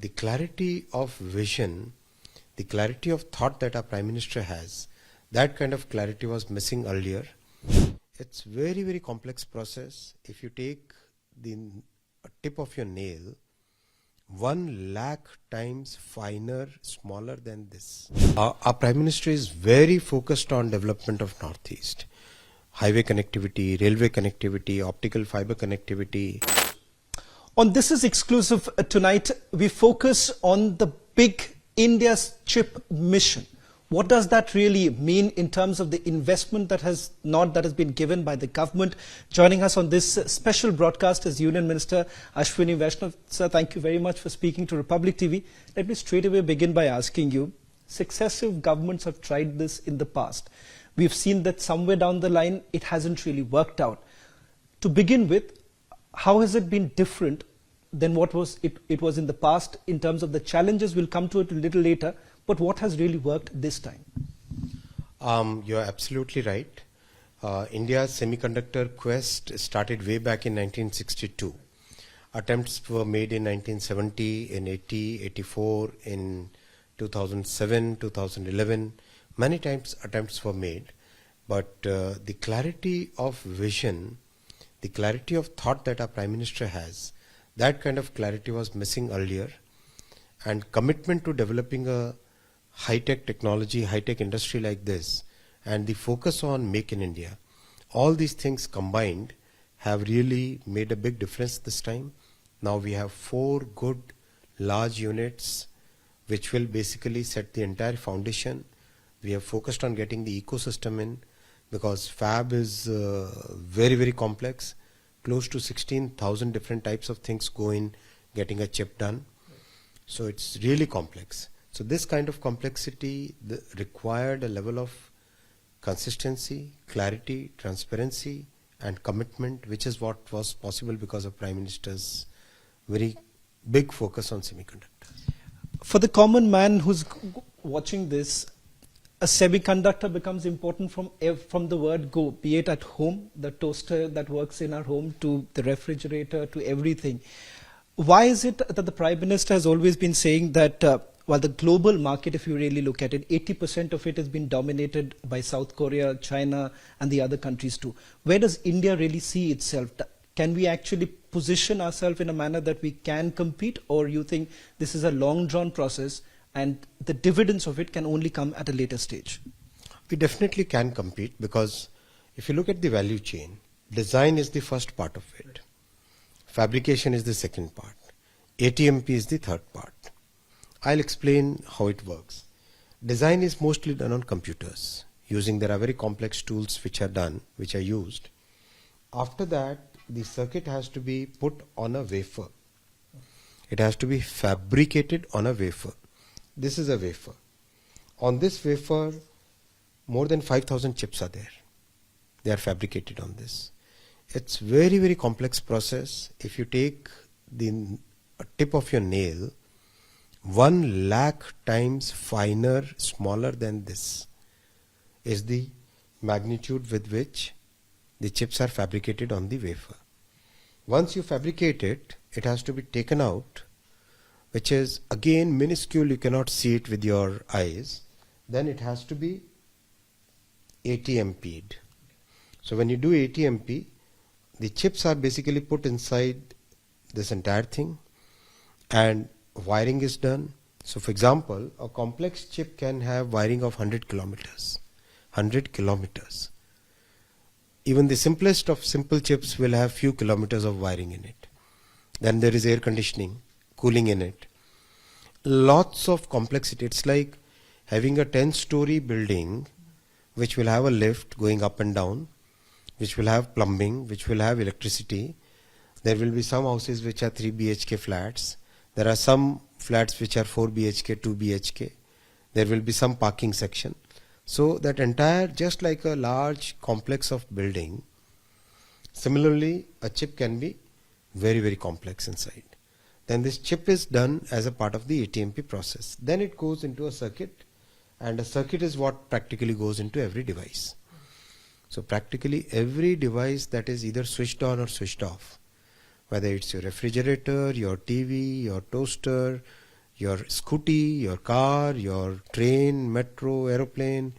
the clarity of vision, the clarity of thought that our Prime Minister has, that kind of clarity was missing earlier. It's very, very complex process. If you take the tip of your nail, 1 lakh times finer, smaller than this. Our Prime Minister is very focused on development of Northeast. Highway connectivity, railway connectivity, optical fiber connectivity. On This Is Exclusive tonight, we focus on the big India's chip mission. What does that really mean in terms of the investment that has been given by the government? Joining us on this special broadcast is Union Minister Ashwini Vaishnaw. Sir, thank you very much for speaking to Republic TV. Let me straight away begin by asking you, successive governments have tried this in the past. We've seen that somewhere down the line, it hasn't really worked out. To begin with, how has it been different than what it was in the past in terms of the challenges? We'll come to it a little later. But what has really worked this time? You're absolutely right. India's semiconductor quest started way back in 1962. Attempts were made in 1970, in 80, 84, in 2007, 2011. Many times attempts were made. But the clarity of vision, the clarity of thought that our Prime Minister has, that kind of clarity was missing earlier. And commitment to developing a high-tech technology, high-tech industry like this, and the focus on Make in India, all these things combined have really made a big difference this time. Now we have 4 good large units which will basically set the entire foundation. We have focused on getting the ecosystem in because fab is very, very complex. Close to 16,000 different types of things go in getting a chip done. So it's really complex. So this kind of complexity required a level of consistency, clarity, transparency and commitment, which is what was possible because of Prime Minister's very big focus on semiconductors. For the common man who's watching this, a semiconductor becomes important from the word go, be it at home, the toaster that works in our home, to the refrigerator, to everything. Why is it that the Prime Minister has always been saying that while the global market, if you really look at it, 80% of it has been dominated by South Korea, China, and the other countries too. Where does India really see itself? Can we actually position ourselves in a manner that we can compete, or you think this is a long-drawn process and the dividends of it can only come at a later stage? We definitely can compete because if you look at the value chain, design is the first part of it. Fabrication is the second part. ATMP is the third part. I'll explain how it works. Design is mostly done on computers. There are very complex tools which are used. After that, the circuit has to be put on a wafer. It has to be fabricated on a wafer. This is a wafer. On this wafer, more than 5,000 chips are there. They are fabricated on this. It's very, very complex process. If you take the tip of your nail, 1 lakh times finer, smaller than this is the magnitude with which the chips are fabricated on the wafer. Once you fabricate it, it has to be taken out, which is again minuscule, you cannot see it with your eyes. Then it has to be ATMP'd. So when you do ATMP, the chips are basically put inside this entire thing and wiring is done. So for example, a complex chip can have wiring of 100 kilometers. 100 kilometers. Even the simplest of simple chips will have few kilometers of wiring in it. Then there is air conditioning, cooling in it. Lots of complexity. It's like having a 10-story building which will have a lift going up and down, which will have plumbing, which will have electricity. There will be some houses which are 3 BHK flats. There are some flats which are 4 BHK, 2 BHK. There will be some parking section. So that entire, just like a large complex of building, similarly a chip can be very, very complex inside. Then this chip is done as a part of the ATMP process. Then it goes into a circuit, and a circuit is what practically goes into every device. So practically every device that is either switched on or switched off, whether it's your refrigerator, your TV, your toaster, your scooty, your car, your train, metro, aeroplane,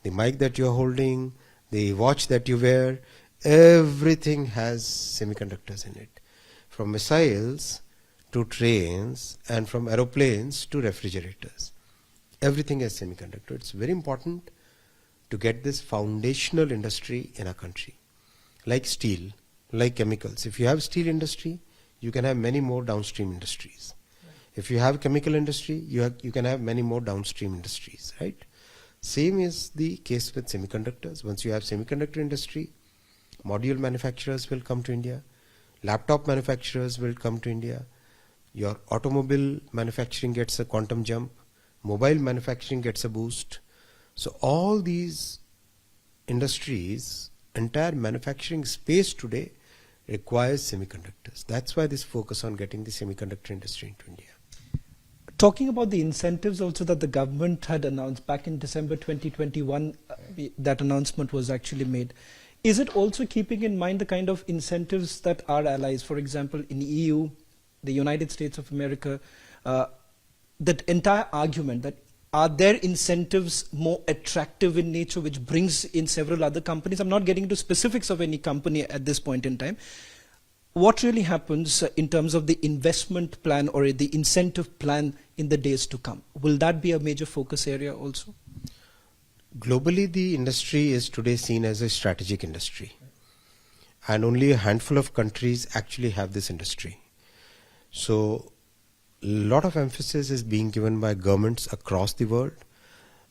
the mic that you're holding, the watch that you wear, everything has semiconductors in it. From missiles to trains and from aeroplanes to refrigerators. Everything has semiconductor. It's very important to get this foundational industry in our country. Like steel, like chemicals. If you have steel industry, you can have many more downstream industries. If you have chemical industry, you can have many more downstream industries, right? Same is the case with semiconductors. Once you have semiconductor industry, module manufacturers will come to India, laptop manufacturers will come to India, your automobile manufacturing gets a quantum jump, mobile manufacturing gets a boost. So all these industries, entire manufacturing space today requires semiconductors. That's why this focus on getting the semiconductor industry into India. Talking about the incentives also that the government had announced back in December 2021, that announcement was actually made. Is it also keeping in mind the kind of incentives that our allies, for example, in EU, the United States of America, that entire argument that are their incentives more attractive in nature, which brings in several other companies? I'm not getting into specifics of any company at this point in time. What really happens in terms of the investment plan or the incentive plan in the days to come? Will that be a major focus area also? Globally, the industry is today seen as a strategic industry. And only a handful of countries actually have this industry. So, a lot of emphasis is being given by governments across the world.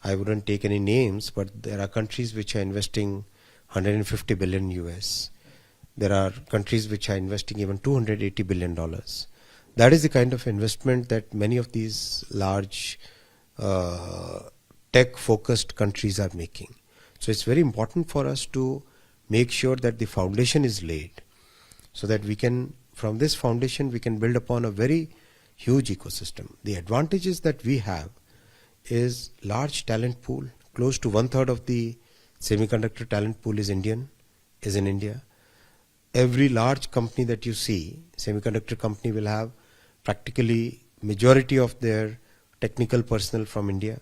I wouldn't take any names, but there are countries which are investing 150 billion US. There are countries which are investing even $280 billion. That is the kind of investment that many of these large tech-focused countries are making. So it's very important for us to make sure that the foundation is laid so that we can, from this foundation, we can build upon a very huge ecosystem. The advantages that we have is large talent pool. Close to 1/3 of the semiconductor talent pool is in India. Every large company that you see, semiconductor company, will have practically majority of their technical personnel from India,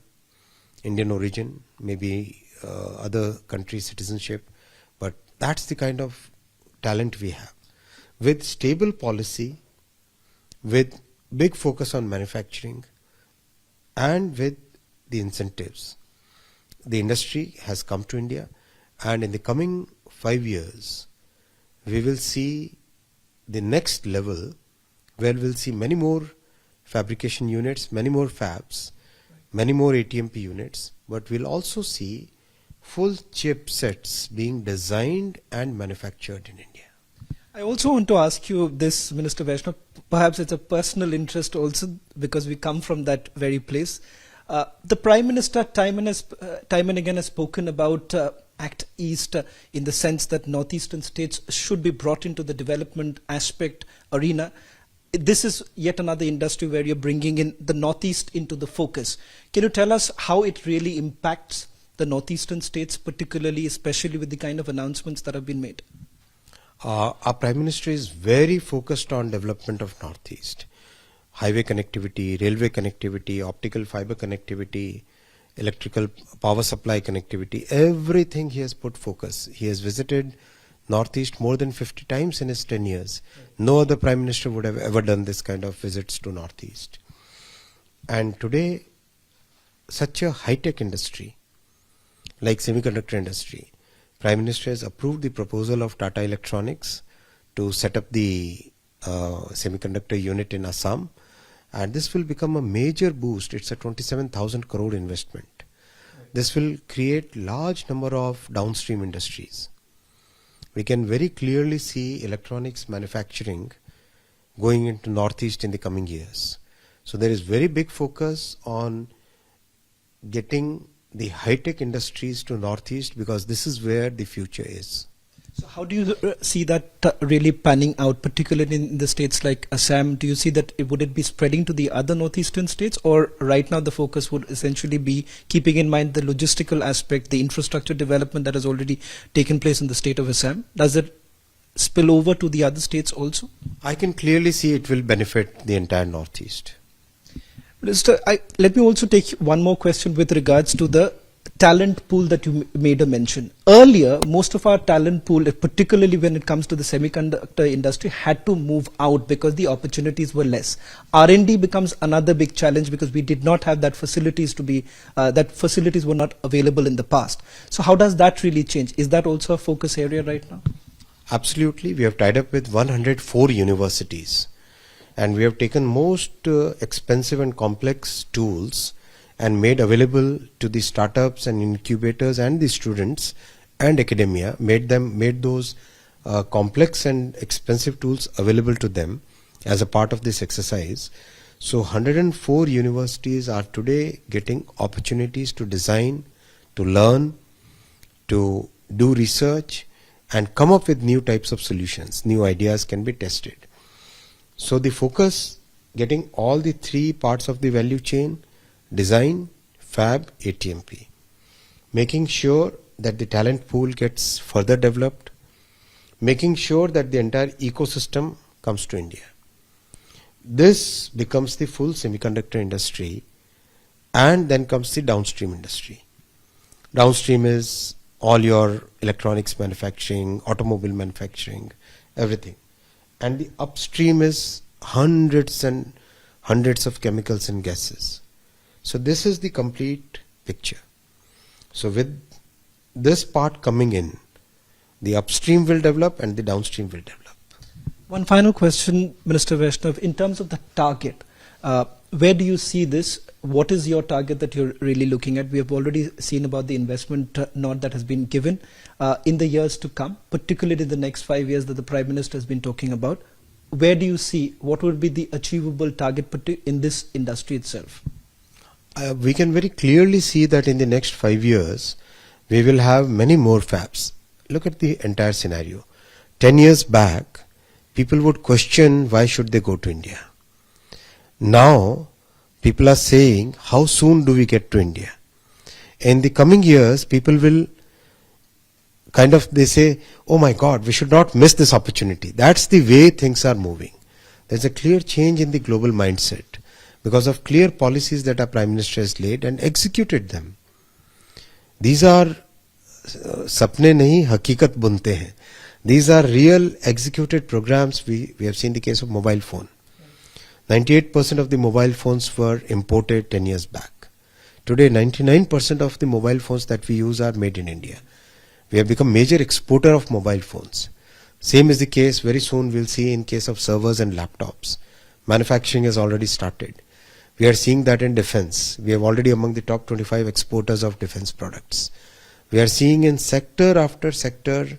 Indian origin, maybe other country citizenship, but that's the kind of talent we have. With stable policy, with big focus on manufacturing, and with the incentives, the industry has come to India, and in the coming 5 years, we will see the next level where we'll see many more fabrication units, many more fabs, many more ATMP units, but we'll also see full chipsets being designed and manufactured in India. I also want to ask you this, Minister Vaishnaw, perhaps it's a personal interest also because we come from that very place. The Prime Minister time and again has spoken about Act East in the sense that northeastern states should be brought into the development aspect arena. This is yet another industry where you're bringing in the northeast into the focus. Can you tell us how it really impacts the northeastern states, particularly, especially with the kind of announcements that have been made? Our Prime Minister is very focused on development of Northeast. Highway connectivity, railway connectivity, optical fiber connectivity, electrical power supply connectivity, everything he has put focus. He has visited Northeast more than 50 times in his 10 years. No other Prime Minister would have ever done this kind of visits to Northeast. And today, such a high-tech industry, like semiconductor industry, Prime Minister has approved the proposal of Tata Electronics to set up the semiconductor unit in Assam. And this will become a major boost. It's a 27,000 crore investment. This will create large number of downstream industries. We can very clearly see electronics manufacturing going into Northeast in the coming years. So there is very big focus on getting the high-tech industries to Northeast because this is where the future is. So how do you see that really panning out, particularly in the states like Assam? Do you see that would it be spreading to the other northeastern states, or right now the focus would essentially be keeping in mind the logistical aspect, the infrastructure development that has already taken place in the state of Assam? Does it spill over to the other states also? I can clearly see it will benefit the entire Northeast. Minister, let me also take one more question with regards to the talent pool that you made a mention. Earlier, most of our talent pool, particularly when it comes to the semiconductor industry, had to move out because the opportunities were less. R&D becomes another big challenge because we did not have that facilities that facilities were not available in the past. So how does that really change? Is that also a focus area right now? Absolutely. We have tied up with 104 universities, and we have taken most expensive and complex tools and made available to the startups and incubators and the students and academia, made those complex and expensive tools available to them as a part of this exercise. So 104 universities are today getting opportunities to design, to learn, to do research and come up with new types of solutions. New ideas can be tested. So the focus, getting all the three parts of the value chain, design, fab, ATMP, making sure that the talent pool gets further developed, making sure that the entire ecosystem comes to India. This becomes the full semiconductor industry, and then comes the downstream industry. Downstream is all your electronics manufacturing, automobile manufacturing, everything. And the upstream is hundreds and hundreds of chemicals and gases. So this is the complete picture. So with this part coming in, the upstream will develop and the downstream will develop. One final question, Minister Vaishnaw. In terms of the target, where do you see this? What is your target that you're really looking at? We have already seen about the investment nod that has been given in the years to come, particularly the next 5 years that the Prime Minister has been talking about. Where do you see, what would be the achievable target in this industry itself? We can very clearly see that in the next 5 years, we will have many more fabs. Look at the entire scenario. 10 years back, people would question why should they go to India. Now, people are saying, how soon do we get to India? In the coming years, people will they say, oh my God, we should not miss this opportunity. That's the way things are moving. There's a clear change in the global mindset because of clear policies that our Prime Minister has laid and executed them. These are sapne nahi, hakikat bunte hain. These are real executed programs. We have seen the case of mobile phone. 98% of the mobile phones were imported 10 years back. Today, 99% of the mobile phones that we use are made in India. We have become major exporter of mobile phones. Same is the case very soon we'll see in case of servers and laptops. Manufacturing has already started. We are seeing that in defense. We are already among the top 25 exporters of defense products. We are seeing in sector after sector,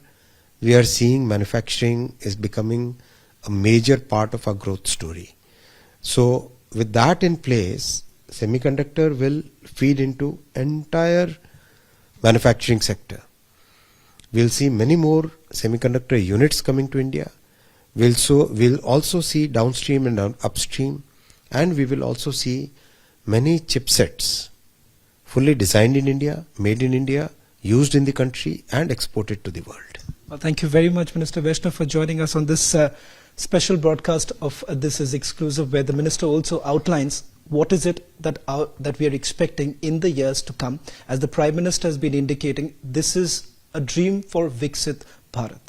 we are seeing manufacturing is becoming a major part of our growth story. So with that in place, semiconductor will feed into entire manufacturing sector. We'll see many more semiconductor units coming to India. We'll also see downstream and upstream, and we will also see many chipsets fully designed in India, made in India, used in the country and exported to the world. Well, thank you very much, Minister Vaishnaw, for joining us on this special broadcast of This Is Exclusive, where the Minister also outlines what is it that we are expecting in the years to come. As the Prime Minister has been indicating, this is a dream for Viksit Bharat.